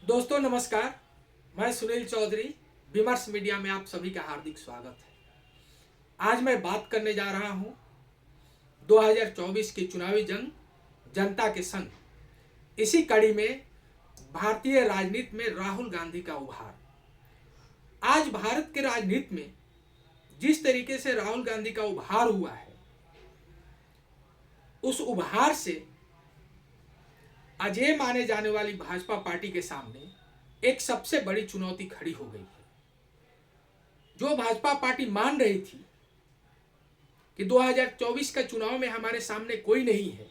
दोस्तों नमस्कार। मैं सुनील चौधरी, विमर्श मीडिया में आप सभी का हार्दिक स्वागत है। आज मैं बात करने जा रहा हूं 2024 की चुनावी जंग, जनता के संग। इसी कड़ी में भारतीय राजनीति में राहुल गांधी का उभार। आज भारत के राजनीति में जिस तरीके से राहुल गांधी का उभार हुआ है, उस उभार से अजेय माने जाने वाली भाजपा पार्टी के सामने एक सबसे बड़ी चुनौती खड़ी हो गई है। जो भाजपा पार्टी मान रही थी कि 2024 का चुनाव में हमारे सामने कोई नहीं है,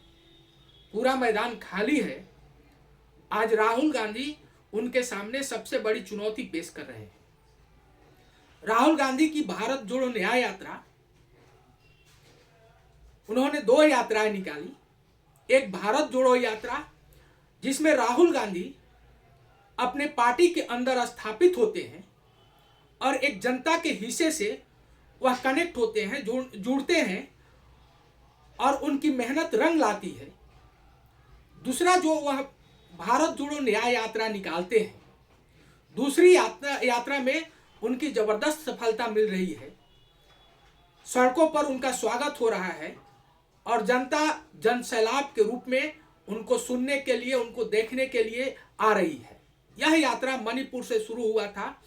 पूरा मैदान खाली है, आज राहुल गांधी उनके सामने सबसे बड़ी चुनौती पेश कर रहे हैं। राहुल गांधी की भारत जोड़ो न्याय यात्रा, उन्होंने दो यात्राएं निकाली। एक भारत जोड़ो यात्रा जिसमें राहुल गांधी अपने पार्टी के अंदर स्थापित होते हैं और एक जनता के हिस्से से वह कनेक्ट होते हैं, जुड़ते हैं और उनकी मेहनत रंग लाती है। दूसरा जो वह भारत जोड़ो न्याय यात्रा निकालते हैं, दूसरी यात्रा में उनकी जबरदस्त सफलता मिल रही है। सड़कों पर उनका स्वागत हो रहा है और जनता जनसैलाब के रूप में उनको सुनने के लिए, उनको देखने के लिए आ रही है। यह यात्रा मणिपुर से शुरू हुआ था,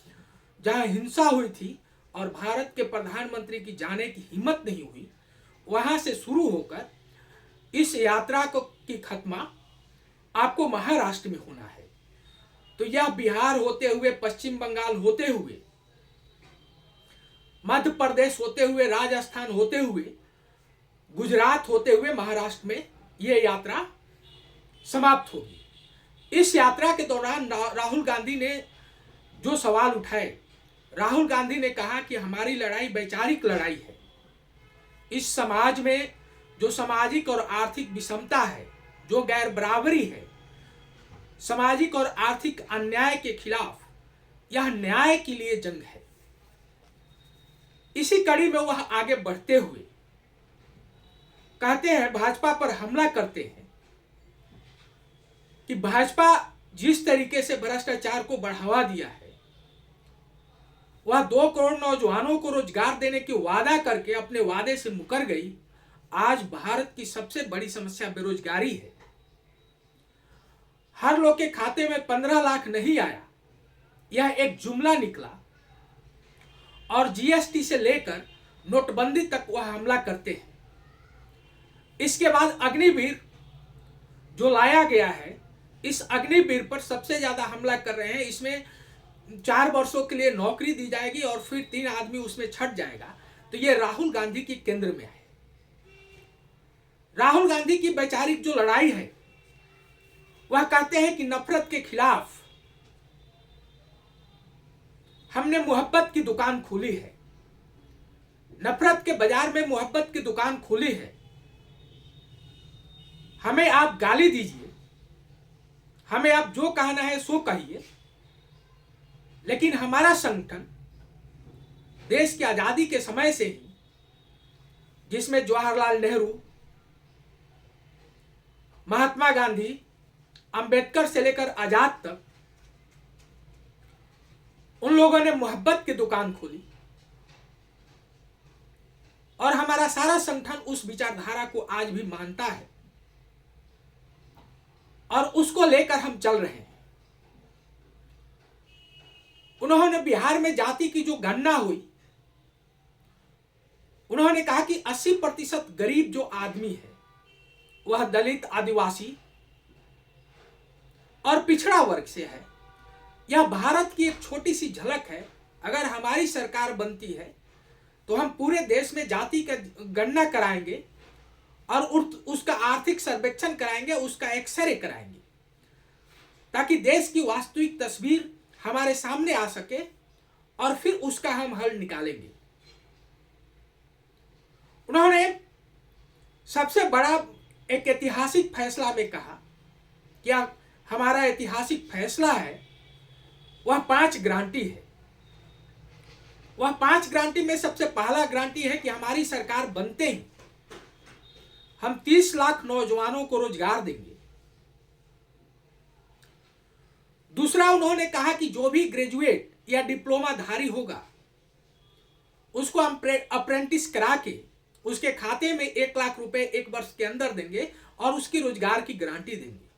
जहां हिंसा हुई थी और भारत के प्रधानमंत्री की जाने की हिम्मत नहीं हुई। वहां से शुरू होकर इस यात्रा की खत्मा आपको महाराष्ट्र में होना है। तो यह बिहार होते हुए, पश्चिम बंगाल होते हुए, मध्य प्रदेश होते हुए, राजस्थान होते हुए, गुजरात होते हुए महाराष्ट्र में यह यात्रा समाप्त होगी। इस यात्रा के दौरान राहुल गांधी ने जो सवाल उठाए, राहुल गांधी ने कहा कि हमारी लड़ाई वैचारिक लड़ाई है। इस समाज में जो सामाजिक और आर्थिक विषमता है, जो गैर बराबरी है, सामाजिक और आर्थिक अन्याय के खिलाफ यह न्याय के लिए जंग है। इसी कड़ी में वह आगे बढ़ते हुए कहते हैं, भाजपा पर हमला करते हैं कि भाजपा जिस तरीके से भ्रष्टाचार को बढ़ावा दिया है, वह 2 करोड़ नौजवानों को रोजगार देने की वादा करके अपने वादे से मुकर गई। आज भारत की सबसे बड़ी समस्या बेरोजगारी है। हर लोग के खाते में 15 लाख नहीं आया, यह एक जुमला निकला और जीएसटी से लेकर नोटबंदी तक वह हमला करते हैं। इसके बाद अग्निवीर जो लाया गया है, इस अग्निवीर पर सबसे ज्यादा हमला कर रहे हैं। इसमें 4 वर्षों के लिए नौकरी दी जाएगी और फिर 3 आदमी उसमें छट जाएगा। तो ये राहुल गांधी की केंद्र में है। राहुल गांधी की वैचारिक जो लड़ाई है, वह कहते हैं कि नफरत के खिलाफ हमने मोहब्बत की दुकान खोली है। नफरत के बाजार में मोहब्बत की दुकान खोली है। हमें आप गाली दीजिए, हमें आप जो कहना है सो कहिए, लेकिन हमारा संगठन देश की आजादी के समय से ही, जिसमें जवाहरलाल नेहरू, महात्मा गांधी, अंबेडकर से लेकर आजाद तक, उन लोगों ने मोहब्बत की दुकान खोली और हमारा सारा संगठन उस विचारधारा को आज भी मानता है और उसको लेकर हम चल रहे हैं। उन्होंने बिहार में जाति की जो गणना हुई, उन्होंने कहा कि 80% गरीब जो आदमी है, वह दलित, आदिवासी और पिछड़ा वर्ग से है। यह भारत की एक छोटी सी झलक है। अगर हमारी सरकार बनती है तो हम पूरे देश में जाति का गणना कराएंगे और उसका आर्थिक सर्वेक्षण कराएंगे, उसका एक्सरे कराएंगे, ताकि देश की वास्तविक तस्वीर हमारे सामने आ सके और फिर उसका हम हल निकालेंगे। उन्होंने सबसे बड़ा एक ऐतिहासिक फैसला में कहा कि हमारा ऐतिहासिक फैसला है, वह 5 गारंटी है। वह 5 गारंटी में सबसे पहला गारंटी है कि हमारी सरकार बनते ही हम 30 लाख नौजवानों को रोजगार देंगे। दूसरा उन्होंने कहा कि जो भी ग्रेजुएट या डिप्लोमा धारी होगा उसको हम अप्रेंटिस करा के उसके खाते में 1 लाख रुपए 1 वर्ष के अंदर देंगे और उसकी रोजगार की गारंटी देंगे।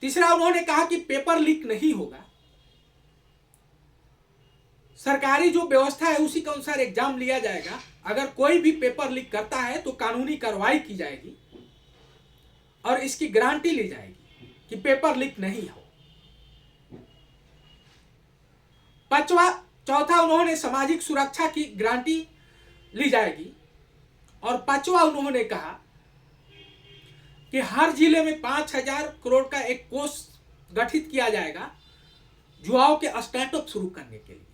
तीसरा उन्होंने कहा कि पेपर लीक नहीं होगा, सरकारी जो व्यवस्था है उसी के अनुसार एग्जाम लिया जाएगा, अगर कोई भी पेपर लीक करता है तो कानूनी कार्रवाई की जाएगी और इसकी गारंटी ली जाएगी कि पेपर लीक नहीं हो। चौथा उन्होंने सामाजिक सुरक्षा की गारंटी ली जाएगी और पांचवा उन्होंने कहा कि हर जिले में 5,000 करोड़ का एक कोष गठित किया जाएगा युवाओं के स्टार्टअप शुरू करने के लिए।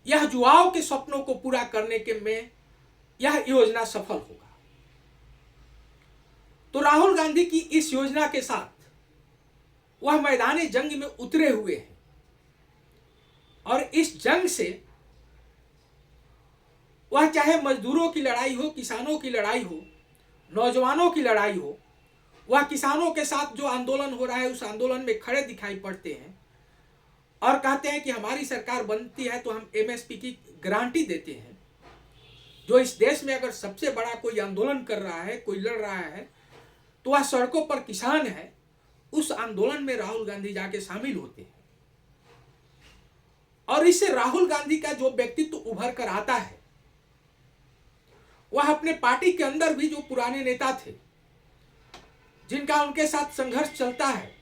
यह युवाओं के सपनों को पूरा करने के में यह योजना सफल होगा। तो राहुल गांधी की इस योजना के साथ वह मैदानी जंग में उतरे हुए हैं और इस जंग से वह चाहे मजदूरों की लड़ाई हो, किसानों की लड़ाई हो, नौजवानों की लड़ाई हो, वह किसानों के साथ जो आंदोलन हो रहा है उस आंदोलन में खड़े दिखाई पड़ते हैं और कहते हैं कि हमारी सरकार बनती है तो हम एमएसपी की गारंटी देते हैं। जो इस देश में अगर सबसे बड़ा कोई आंदोलन कर रहा है, कोई लड़ रहा है, तो वह सड़कों पर किसान है। उस आंदोलन में राहुल गांधी जाके शामिल होते हैं और इससे राहुल गांधी का जो व्यक्तित्व उभर कर आता है, वह अपने पार्टी के अंदर भी जो पुराने नेता थे जिनका उनके साथ संघर्ष चलता है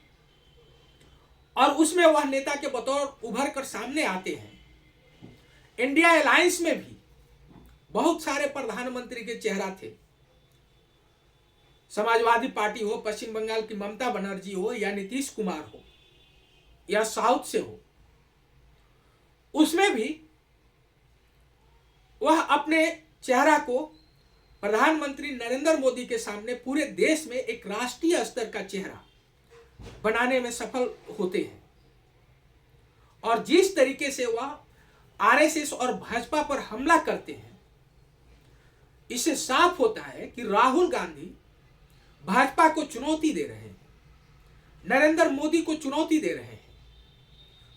और उसमें वह नेता के बतौर उभर कर सामने आते हैं। इंडिया अलायंस में भी बहुत सारे प्रधानमंत्री के चेहरा थे, समाजवादी पार्टी हो, पश्चिम बंगाल की ममता बनर्जी हो या नीतीश कुमार हो या साउथ से हो, उसमें भी वह अपने चेहरा को प्रधानमंत्री नरेंद्र मोदी के सामने पूरे देश में एक राष्ट्रीय स्तर का चेहरा बनाने में सफल होते हैं। और जिस तरीके से वह आरएसएस और भाजपा पर हमला करते हैं, इससे साफ होता है कि राहुल गांधी भाजपा को चुनौती दे रहे हैं, नरेंद्र मोदी को चुनौती दे रहे हैं।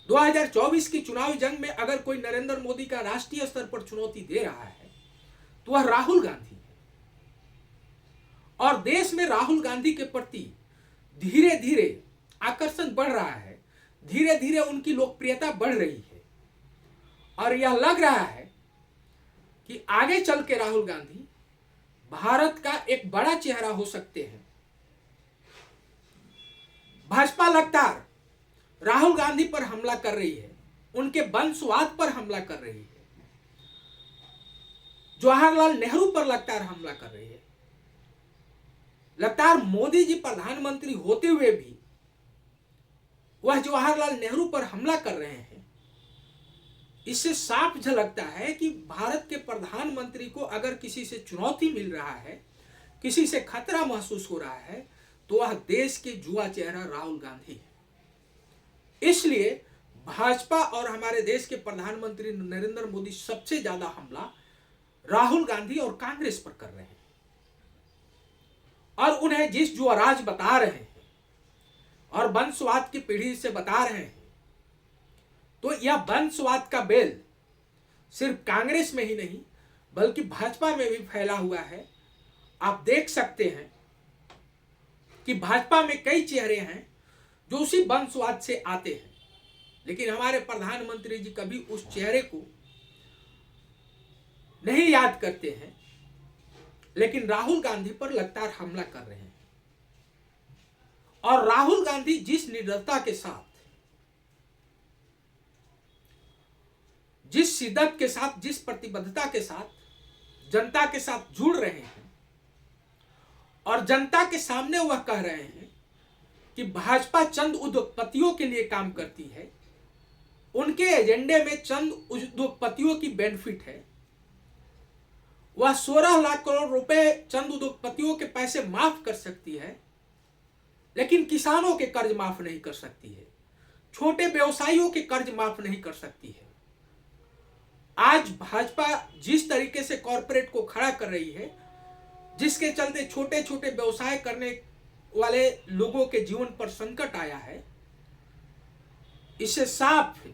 2024 की चुनावी जंग में अगर कोई नरेंद्र मोदी का राष्ट्रीय स्तर पर चुनौती दे रहा है तो वह राहुल गांधी है। और देश में राहुल गांधी के प्रति धीरे धीरे आकर्षण बढ़ रहा है, धीरे धीरे उनकी लोकप्रियता बढ़ रही है और यह लग रहा है कि आगे चल के राहुल गांधी भारत का एक बड़ा चेहरा हो सकते हैं। भाजपा लगातार राहुल गांधी पर हमला कर रही है, उनके वंशवाद पर हमला कर रही है, जवाहरलाल नेहरू पर लगातार हमला कर रही है। लगातार मोदी जी प्रधानमंत्री होते हुए भी वह जवाहरलाल नेहरू पर हमला कर रहे हैं। इससे साफ झलकता है कि भारत के प्रधानमंत्री को अगर किसी से चुनौती मिल रहा है, किसी से खतरा महसूस हो रहा है, तो वह देश के युवा चेहरा राहुल गांधी है। इसलिए भाजपा और हमारे देश के प्रधानमंत्री नरेंद्र मोदी सबसे ज्यादा हमला राहुल गांधी और कांग्रेस पर कर रहे हैं और उन्हें जिस जो राज बता रहे हैं और वंशवाद की पीढ़ी से बता रहे हैं, तो यह वंशवाद का बेल सिर्फ कांग्रेस में ही नहीं बल्कि भाजपा में भी फैला हुआ है। आप देख सकते हैं कि भाजपा में कई चेहरे हैं जो उसी वंशवाद से आते हैं, लेकिन हमारे प्रधानमंत्री जी कभी उस चेहरे को नहीं याद करते हैं, लेकिन राहुल गांधी पर लगातार हमला कर रहे हैं। और राहुल गांधी जिस निडरता के साथ, जिस शिद्दत के साथ, जिस प्रतिबद्धता के साथ जनता के साथ जुड़ रहे हैं और जनता के सामने वह कह रहे हैं कि भाजपा चंद उद्योगपतियों के लिए काम करती है, उनके एजेंडे में चंद उद्योगपतियों की बेनिफिट है, वह 16 लाख करोड़ रुपए चंद उद्योगपतियों के पैसे माफ कर सकती है, लेकिन किसानों के कर्ज माफ नहीं कर सकती है, छोटे व्यवसायियों के कर्ज माफ नहीं कर सकती है। आज भाजपा जिस तरीके से कॉरपोरेट को खड़ा कर रही है, जिसके चलते छोटे छोटे व्यवसाय करने वाले लोगों के जीवन पर संकट आया है, इससे साफ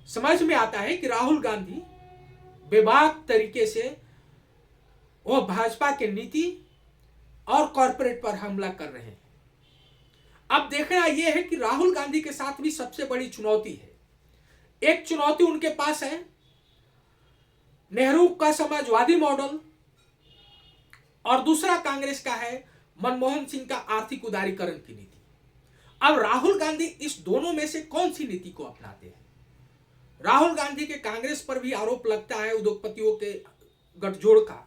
समझ में आता है कि राहुल गांधी बेबाक तरीके से वो भाजपा के नीति और कॉरपोरेट पर हमला कर रहे हैं। अब देखना यह है कि राहुल गांधी के साथ भी सबसे बड़ी चुनौती है। एक चुनौती उनके पास है नेहरू का समाजवादी मॉडल, और दूसरा कांग्रेस का है मनमोहन सिंह का आर्थिक उदारीकरण की नीति। अब राहुल गांधी इस दोनों में से कौन सी नीति को अपनाते हैं? राहुल गांधी के कांग्रेस पर भी आरोप लगता है उद्योगपतियों के गठजोड़ का,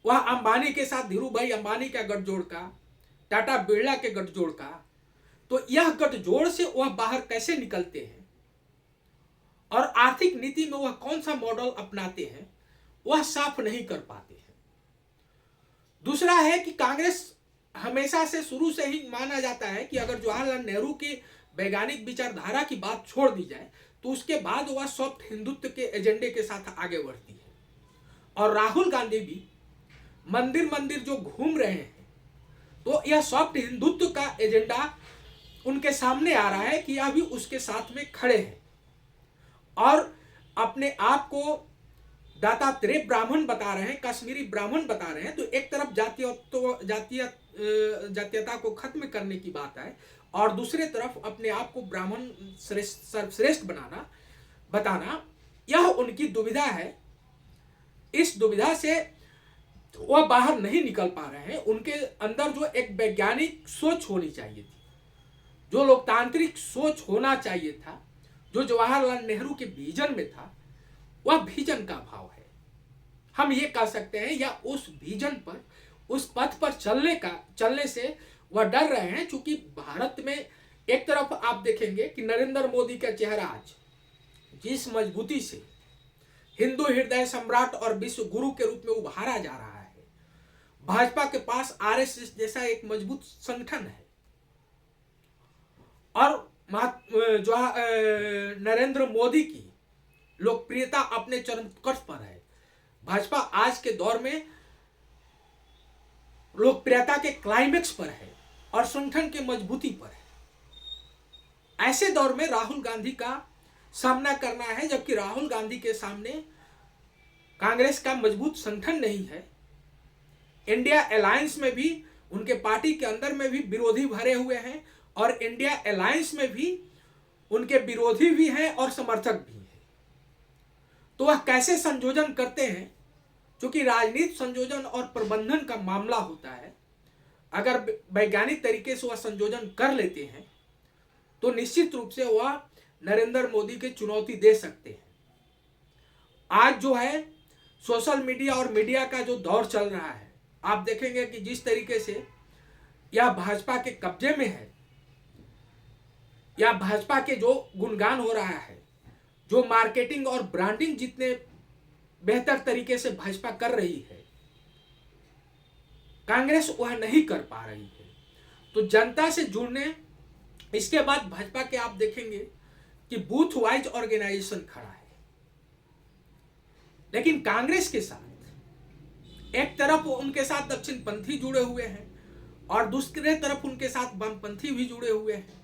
वह अंबानी के साथ धीरू भाई अंबानी का गठजोड़ का, टाटा बिरला के गठजोड़ का। तो यह गठजोड़ से वह बाहर कैसे निकलते हैं और आर्थिक नीति में वह कौन सा मॉडल अपनाते हैं, वह साफ नहीं कर पाते हैं। दूसरा है कि कांग्रेस हमेशा से शुरू से ही माना जाता है कि अगर जवाहरलाल नेहरू की वैज्ञानिक विचारधारा की बात छोड़ दी जाए तो उसके बाद वह सॉफ्ट हिंदुत्व के एजेंडे के साथ आगे बढ़ती है। और राहुल गांधी भी मंदिर मंदिर जो घूम रहे हैं, तो यह सॉफ्ट हिंदुत्व का एजेंडा उनके सामने आ रहा है कि यह भी उसके साथ में खड़े हैं और अपने आप को दातात्रेय ब्राह्मण बता रहे हैं, कश्मीरी ब्राह्मण बता रहे हैं। तो एक तरफ जातीयता को खत्म करने की बात है और दूसरे तरफ अपने आप को ब्राह्मण सर्वश्रेष्ठ बताना, यह उनकी दुविधा है। इस दुविधा से वह बाहर नहीं निकल पा रहे हैं। उनके अंदर जो एक वैज्ञानिक सोच होनी चाहिए थी, जो लोकतांत्रिक सोच होना चाहिए था, जो जवाहरलाल नेहरू के विजन में था, वह विजन का अभाव है। हम ये कह सकते हैं, या उस विजन पर, उस पथ पर चलने से वह डर रहे हैं। क्योंकि भारत में एक तरफ आप देखेंगे कि नरेंद्र मोदी का चेहरा आज जिस मजबूती से हिंदू हृदय सम्राट और विश्व गुरु के रूप में उभारा जा रहा है, भाजपा के पास आरएसएस जैसा एक मजबूत संगठन है और जो नरेंद्र मोदी की लोकप्रियता अपने चरम उत्कर्ष पर है। भाजपा आज के दौर में लोकप्रियता के क्लाइमेक्स पर है और संगठन के मजबूती पर है। ऐसे दौर में राहुल गांधी का सामना करना है, जबकि राहुल गांधी के सामने कांग्रेस का मजबूत संगठन नहीं है। इंडिया अलायंस में भी उनके पार्टी के अंदर में भी विरोधी भरे हुए हैं और इंडिया अलायंस में भी उनके विरोधी भी हैं और समर्थक भी हैं। तो वह कैसे संयोजन करते हैं? क्योंकि राजनीति संयोजन और प्रबंधन का मामला होता है। अगर वैज्ञानिक तरीके से वह संयोजन कर लेते हैं तो निश्चित रूप से वह नरेंद्र मोदी की चुनौती दे सकते हैं। आज जो है सोशल मीडिया और मीडिया का जो दौर चल रहा है, आप देखेंगे कि जिस तरीके से यह भाजपा के कब्जे में है, या भाजपा के जो गुणगान हो रहा है, जो मार्केटिंग और ब्रांडिंग जितने बेहतर तरीके से भाजपा कर रही है, कांग्रेस वह नहीं कर पा रही है। तो जनता से जुड़ने, इसके बाद भाजपा के आप देखेंगे कि बूथ वाइज ऑर्गेनाइजेशन खड़ा है। लेकिन कांग्रेस के साथ एक तरफ उनके साथ दक्षिणपंथी जुड़े हुए हैं और दूसरे तरफ उनके साथ वामपंथी भी जुड़े हुए हैं।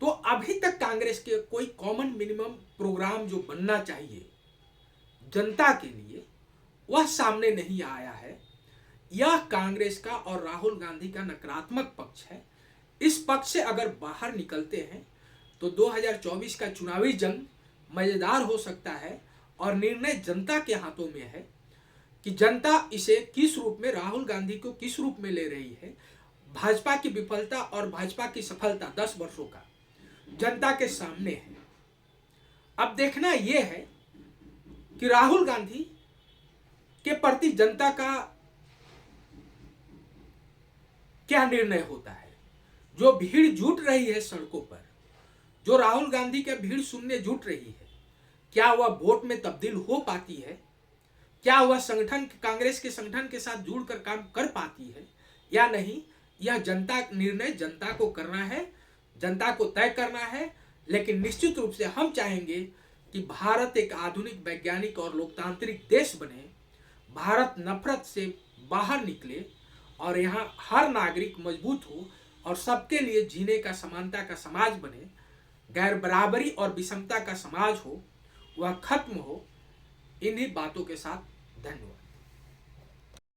तो अभी तक कांग्रेस के कोई कॉमन मिनिमम प्रोग्राम जो बनना चाहिए जनता के लिए, वह सामने नहीं आया है। यह कांग्रेस का और राहुल गांधी का नकारात्मक पक्ष है। इस पक्ष से अगर बाहर निकलते हैं तो 2024 का चुनावी जंग मजेदार हो सकता है और निर्णय जनता के हाथों में है कि जनता इसे किस रूप में, राहुल गांधी को किस रूप में ले रही है। भाजपा की विफलता और भाजपा की सफलता 10 वर्षों का जनता के सामने है। अब देखना यह है कि राहुल गांधी के प्रति जनता का क्या निर्णय होता है। जो भीड़ जुट रही है सड़कों पर, जो राहुल गांधी के भीड़ सुनने जुट रही है, क्या वह वोट में तब्दील हो पाती है? क्या वह संगठन, कांग्रेस के संगठन के साथ जुड़कर काम कर पाती है या नहीं? यह जनता निर्णय जनता को करना है, जनता को तय करना है। लेकिन निश्चित रूप से हम चाहेंगे कि भारत एक आधुनिक वैज्ञानिक और लोकतांत्रिक देश बने, भारत नफरत से बाहर निकले और यहाँ हर नागरिक मजबूत हो और सबके लिए जीने का समानता का समाज बने, गैर बराबरी और विषमता का समाज हो, वह खत्म हो। इन्हीं बातों के साथ धन्यवाद।